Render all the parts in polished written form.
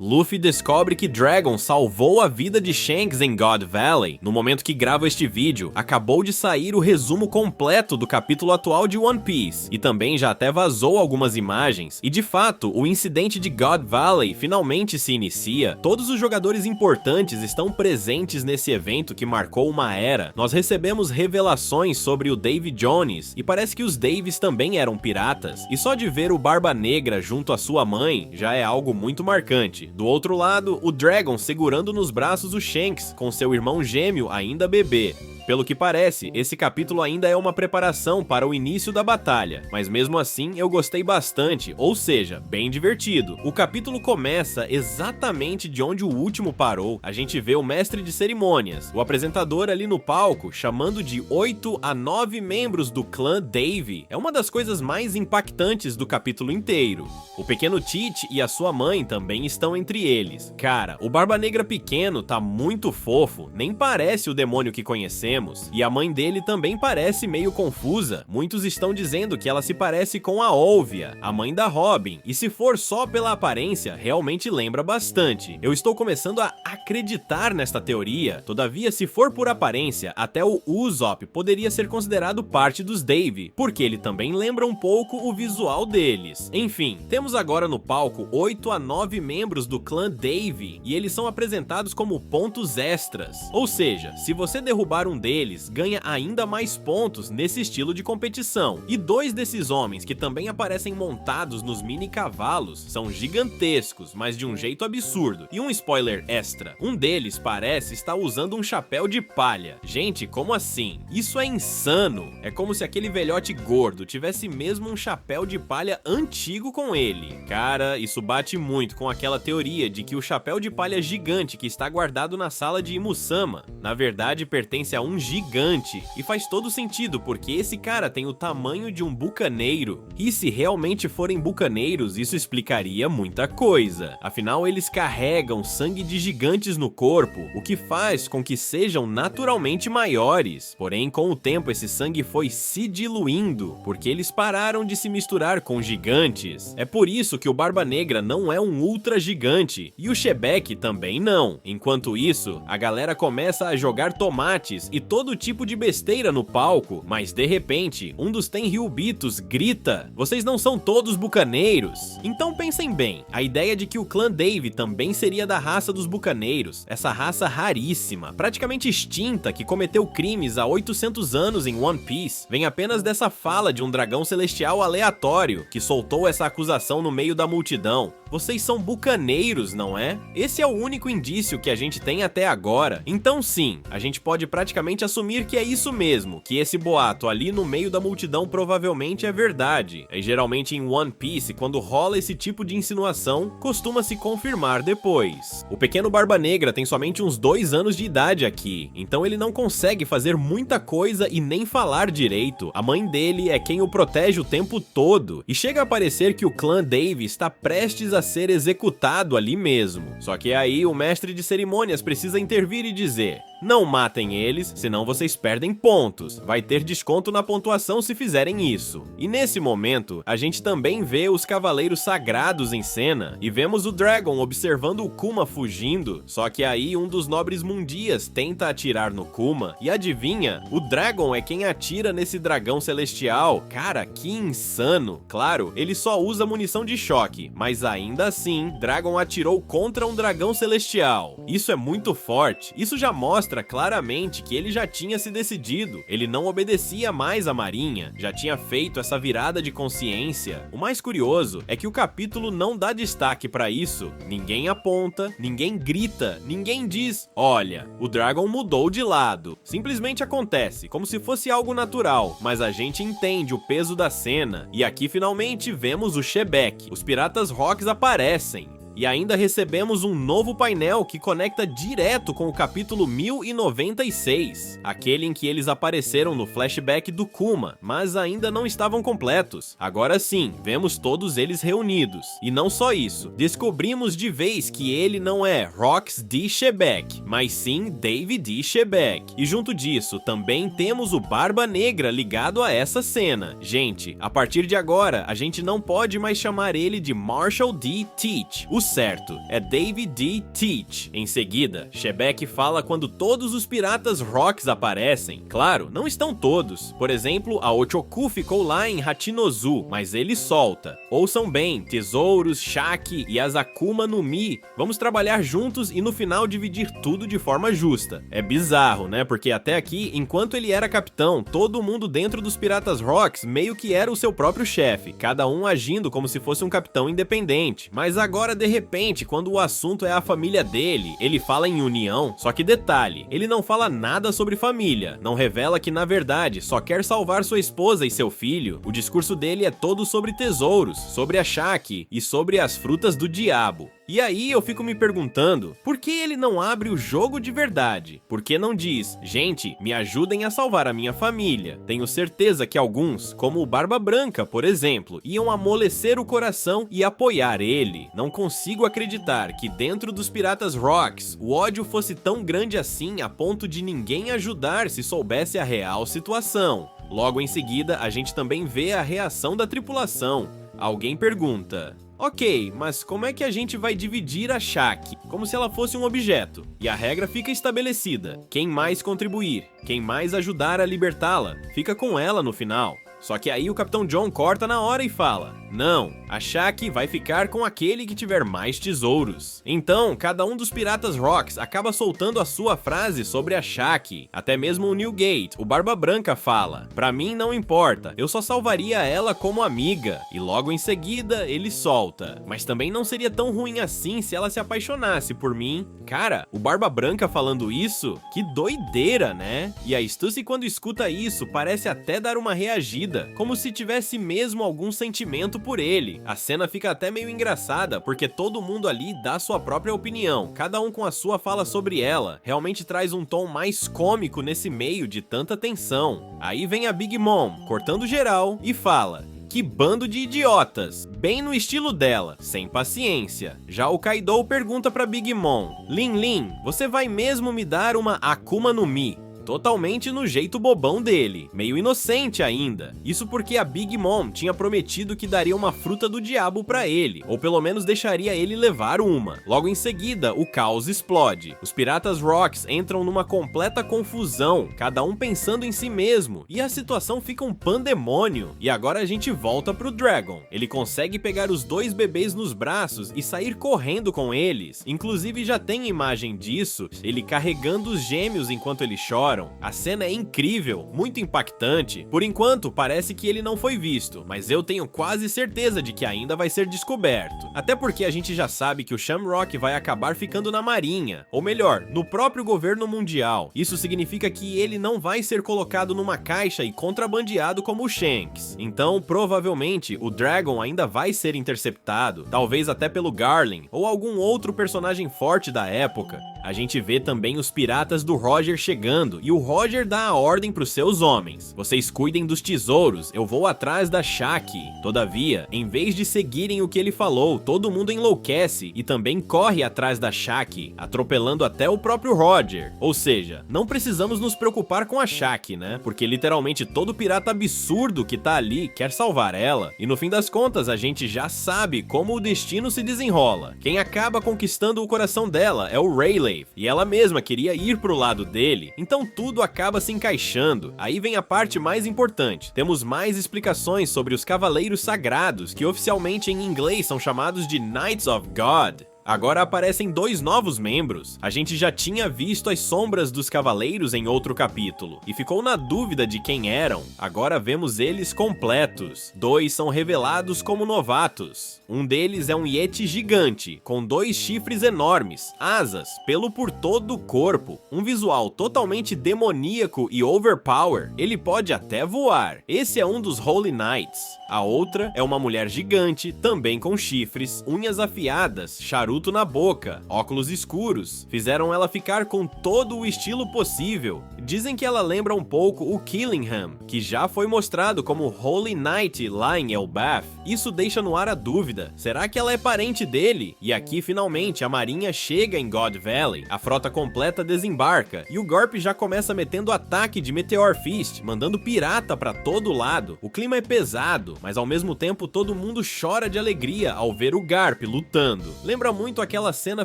Luffy descobre que Dragon salvou a vida de Shanks em God Valley. No momento que gravo este vídeo, acabou de sair o resumo completo do capítulo atual de One Piece, e também já até vazou algumas imagens, e de fato, o incidente de God Valley finalmente se inicia. Todos os jogadores importantes estão presentes nesse evento que marcou uma era. Nós recebemos revelações sobre o Davy Jones, e parece que os Davys também eram piratas, e só de ver o Barba Negra junto à sua mãe já é algo muito marcante. Do outro lado, o Dragon segurando nos braços o Shanks, com seu irmão gêmeo ainda bebê. Pelo que parece, esse capítulo ainda é uma preparação para o início da batalha, mas mesmo assim eu gostei bastante, ou seja, bem divertido. O capítulo começa exatamente de onde o último parou. A gente vê o mestre de cerimônias, o apresentador ali no palco, chamando de 8 a 9 membros do clã Davy. É uma das coisas mais impactantes do capítulo inteiro. O pequeno Tite e a sua mãe também estão entre eles. Cara, o Barba Negra pequeno tá muito fofo, nem parece o demônio que conhecemos. E a mãe dele também parece meio confusa. Muitos estão dizendo que ela se parece com a Olvia, a mãe da Robin, e se for só pela aparência, realmente lembra bastante. Eu estou começando a acreditar nesta teoria, todavia se for por aparência, até o Usopp poderia ser considerado parte dos Davy, porque ele também lembra um pouco o visual deles. Enfim, temos agora no palco 8 a 9 membros do clã Davy, e eles são apresentados como pontos extras, ou seja, se você derrubar um deles, ganha ainda mais pontos nesse estilo de competição. E dois desses homens que também aparecem montados nos mini cavalos são gigantescos, mas de um jeito absurdo. E um spoiler extra, um deles parece estar usando um chapéu de palha. Gente, como assim? Isso é insano! É como se aquele velhote gordo tivesse mesmo um chapéu de palha antigo com ele. Cara, isso bate muito com aquela teoria de que o chapéu de palha gigante que está guardado na sala de Imusama, na verdade pertence a um gigante, e faz todo sentido porque esse cara tem o tamanho de um bucaneiro, e se realmente forem bucaneiros, isso explicaria muita coisa. Afinal, eles carregam sangue de gigantes no corpo, o que faz com que sejam naturalmente maiores. Porém, com o tempo esse sangue foi se diluindo, porque eles pararam de se misturar com gigantes. É por isso que o Barba Negra não é um ultra gigante, e o Xebec também não. Enquanto isso, a galera começa a jogar tomates e todo tipo de besteira no palco, mas de repente, um dos Tenryubitos grita: "Vocês não são todos bucaneiros?" Então pensem bem, a ideia de que o clã Davy também seria da raça dos bucaneiros, essa raça raríssima, praticamente extinta, que cometeu crimes há 800 anos em One Piece, vem apenas dessa fala de um dragão celestial aleatório, que soltou essa acusação no meio da multidão. Vocês são bucaneiros, não é? Esse é o único indício que a gente tem até agora. Então sim, a gente pode praticamente assumir que é isso mesmo, que esse boato ali no meio da multidão provavelmente é verdade. E geralmente em One Piece, quando rola esse tipo de insinuação, costuma se confirmar depois. O pequeno Barba Negra tem somente uns 2 anos de idade aqui, então ele não consegue fazer muita coisa e nem falar direito. A mãe dele é quem o protege o tempo todo, e chega a parecer que o clã Davy está prestes a ser executado ali mesmo. Só que aí o mestre de cerimônias precisa intervir e dizer: "Não matem eles, senão vocês perdem pontos. Vai ter desconto na pontuação se fizerem isso." E nesse momento, a gente também vê os Cavaleiros Sagrados em cena, e vemos o Dragon observando o Kuma fugindo. Só que aí um dos nobres Mundias tenta atirar no Kuma, e adivinha? O Dragon é quem atira nesse dragão celestial. Cara, que insano! Claro, ele só usa munição de choque, mas ainda assim, Dragon atirou contra um dragão celestial. Isso é muito forte, isso já mostra claramente que ele já tinha se decidido, ele não obedecia mais à marinha, já tinha feito essa virada de consciência. O mais curioso é que o capítulo não dá destaque pra isso, ninguém aponta, ninguém grita, ninguém diz: "Olha, o Dragon mudou de lado." Simplesmente acontece, como se fosse algo natural, mas a gente entende o peso da cena, e aqui finalmente vemos o Xebec, os Piratas Rocks aparecem. E ainda recebemos um novo painel que conecta direto com o capítulo 1096, aquele em que eles apareceram no flashback do Kuma, mas ainda não estavam completos. Agora sim, vemos todos eles reunidos. E não só isso, descobrimos de vez que ele não é Rox D. Xebec, mas sim Davy D. Xebec. E junto disso, também temos o Barba Negra ligado a essa cena. Gente, a partir de agora, a gente não pode mais chamar ele de Marshall D. Teach. O certo, é David D. Teach. Em seguida, Shebeck fala quando todos os piratas Rocks aparecem. Claro, não estão todos. Por exemplo, a Ochoku ficou lá em Hachinozu, mas ele solta. Ouçam bem, tesouros, Shaki e as Akuma no Mi. Vamos trabalhar juntos e no final dividir tudo de forma justa. É bizarro, né? Porque até aqui, enquanto ele era capitão, todo mundo dentro dos piratas Rocks meio que era o seu próprio chefe, cada um agindo como se fosse um capitão independente. Mas agora, de repente, quando o assunto é a família dele, ele fala em união, só que detalhe, ele não fala nada sobre família, não revela que na verdade só quer salvar sua esposa e seu filho. O discurso dele é todo sobre tesouros, sobre a Shaki e sobre as frutas do diabo. E aí eu fico me perguntando, por que ele não abre o jogo de verdade? Por que não diz, gente, me ajudem a salvar a minha família? Tenho certeza que alguns, como o Barba Branca, por exemplo, iam amolecer o coração e apoiar ele. Não consigo acreditar que dentro dos Piratas Rocks, o ódio fosse tão grande assim a ponto de ninguém ajudar se soubesse a real situação. Logo em seguida, a gente também vê a reação da tripulação. Alguém pergunta: ok, mas como é que a gente vai dividir a Shaki? Como se ela fosse um objeto. E a regra fica estabelecida. Quem mais contribuir, quem mais ajudar a libertá-la, fica com ela no final. Só que aí o Capitão John corta na hora e fala: não, a Shaki vai ficar com aquele que tiver mais tesouros. Então, cada um dos Piratas Rocks acaba soltando a sua frase sobre a Shaki. Até mesmo o Newgate, o Barba Branca, fala: pra mim não importa, eu só salvaria ela como amiga. E logo em seguida, ele solta: mas também não seria tão ruim assim se ela se apaixonasse por mim. Cara, o Barba Branca falando isso? Que doideira, né? E a Stussy, quando escuta isso, parece até dar uma reagida, como se tivesse mesmo algum sentimento por ele. A cena fica até meio engraçada, porque todo mundo ali dá sua própria opinião, cada um com a sua fala sobre ela. Realmente traz um tom mais cômico nesse meio de tanta tensão. Aí vem a Big Mom, cortando geral, e fala: que bando de idiotas! Bem no estilo dela, sem paciência. Já o Kaido pergunta pra Big Mom: Lin Lin, você vai mesmo me dar uma Akuma no Mi? Totalmente no jeito bobão dele, meio inocente ainda. Isso porque a Big Mom tinha prometido que daria uma fruta do diabo pra ele, ou pelo menos deixaria ele levar uma. Logo em seguida, o caos explode. Os Piratas Rocks entram numa completa confusão, cada um pensando em si mesmo, e a situação fica um pandemônio. E agora a gente volta pro Dragon. Ele consegue pegar os dois bebês nos braços e sair correndo com eles. Inclusive já tem imagem disso, ele carregando os gêmeos enquanto eles choram. A cena é incrível, muito impactante. Por enquanto, parece que ele não foi visto, mas eu tenho quase certeza de que ainda vai ser descoberto. Até porque a gente já sabe que o Shamrock vai acabar ficando na marinha, ou melhor, no próprio governo mundial. Isso significa que ele não vai ser colocado numa caixa e contrabandeado como o Shanks. Então, provavelmente, o Dragon ainda vai ser interceptado, talvez até pelo Garlin, ou algum outro personagem forte da época. A gente vê também os piratas do Roger chegando, e o Roger dá a ordem pros seus homens: vocês cuidem dos tesouros, eu vou atrás da Shaki. Todavia, em vez de seguirem o que ele falou, todo mundo enlouquece e também corre atrás da Shaki, atropelando até o próprio Roger. Ou seja, não precisamos nos preocupar com a Shaki, né? Porque literalmente todo pirata absurdo que tá ali quer salvar ela, e no fim das contas a gente já sabe como o destino se desenrola. Quem acaba conquistando o coração dela é o Rayleigh, e ela mesma queria ir pro lado dele, então tudo acaba se encaixando. Aí vem a parte mais importante. Temos mais explicações sobre os Cavaleiros Sagrados, que oficialmente em inglês são chamados de Knights of God. Agora aparecem dois novos membros. A gente já tinha visto as sombras dos cavaleiros em outro capítulo, e ficou na dúvida de quem eram. Agora vemos eles completos. Dois são revelados como novatos. Um deles é um Yeti gigante, com 2 chifres enormes, asas, pelo por todo o corpo, um visual totalmente demoníaco e overpower. Ele pode até voar. Esse é um dos Holy Knights. A outra é uma mulher gigante, também com chifres, unhas afiadas, charutos produto na boca, óculos escuros, fizeram ela ficar com todo o estilo possível. Dizem que ela lembra um pouco o Killingham, que já foi mostrado como Holy Knight lá em Elbaf. Isso deixa no ar a dúvida, será que ela é parente dele? E aqui finalmente a marinha chega em God Valley, a frota completa desembarca, e o Garp já começa metendo ataque de Meteor Fist, mandando pirata pra todo lado. O clima é pesado, mas ao mesmo tempo todo mundo chora de alegria ao ver o Garp lutando. Lembra muito aquela cena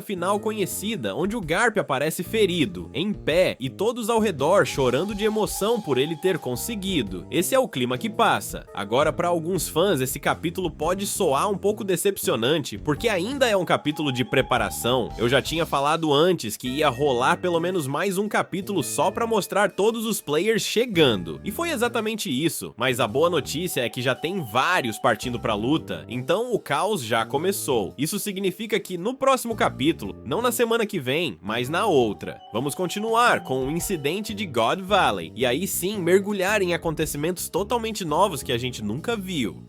final conhecida, onde o Garp aparece ferido, em pé, e todos ao redor chorando de emoção por ele ter conseguido. Esse é o clima que passa. Agora, para alguns fãs, esse capítulo pode soar um pouco decepcionante, porque ainda é um capítulo de preparação. Eu já tinha falado antes que ia rolar pelo menos mais um capítulo só pra mostrar todos os players chegando. E foi exatamente isso, mas a boa notícia é que já tem vários partindo pra luta, então o caos já começou. Isso significa que no próximo capítulo, não na semana que vem, mas na outra, vamos continuar com o incidente de God Valley, e aí sim mergulhar em acontecimentos totalmente novos que a gente nunca viu.